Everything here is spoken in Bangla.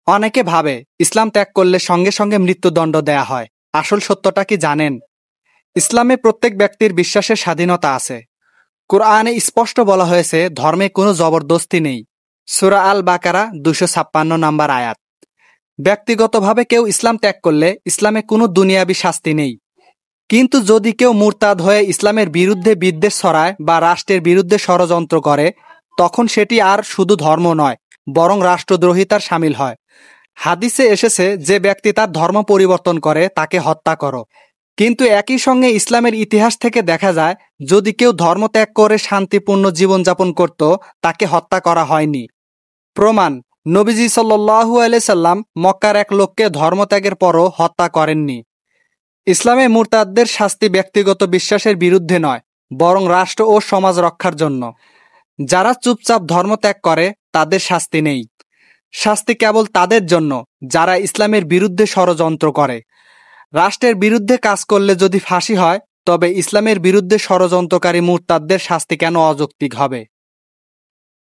অনেকে ভাবে ইসলাম ত্যাগ করলে সঙ্গে সঙ্গে মৃত্যুদণ্ড দেয়া হয়। আসল সত্যটা কি জানেন? ইসলামে প্রত্যেক ব্যক্তির বিশ্বাসের স্বাধীনতা আছে। কুরআনে স্পষ্ট বলা হয়েছে ধর্মে কোনো জবরদস্তি নেই। সূরা আল বাকারা 256 নম্বর আয়াত। ব্যক্তিগতভাবে কেউ ইসলাম ত্যাগ করলে ইসলামে কোনো দুনিয়াবি শাস্তি নেই। কিন্তু যদি কেউ মুরতাদ হয়ে ইসলামের বিরুদ্ধে বিদ্বেষ ছড়ায় বা রাষ্ট্রের বিরুদ্ধে ষড়যন্ত্র করে, তখন সেটি আর শুধু ধর্ম নয়, বরং রাষ্ট্রদ্রোহিতার শামিল হয়। হাদিসে এসেছে, যে ব্যক্তি তার ধর্ম পরিবর্তন করে তাকে হত্যা করো। কিন্তু একই সঙ্গে ইসলামের ইতিহাস থেকে দেখা যায়, যদি কেউ ধর্ম ত্যাগ করে শান্তিপূর্ণ জীবনযাপন করত, তাকে হত্যা করা হয়নি। প্রমাণ: নবীজি সাল্লাল্লাহু আলাইহি সাল্লাম মক্কার এক লোককে ধর্মত্যাগের পরও হত্যা করেননি। ইসলামে মুরতাদদের শাস্তি ব্যক্তিগত বিশ্বাসের বিরুদ্ধে নয়, বরং রাষ্ট্র ও সমাজ রক্ষার জন্য। যারা চুপচাপ ধর্মত্যাগ করে তাদের শাস্তি নেই। শাস্তি কেবল তাদের জন্য যারা ইসলামের বিরুদ্ধে ষড়যন্ত্র করে। রাষ্ট্রের বিরুদ্ধে কাজ করলে যদি ফাঁসি হয়, তবে ইসলামের বিরুদ্ধে ষড়যন্ত্রকারী মুরতাদদের শাস্তি কেন অযৌক্তিক হবে?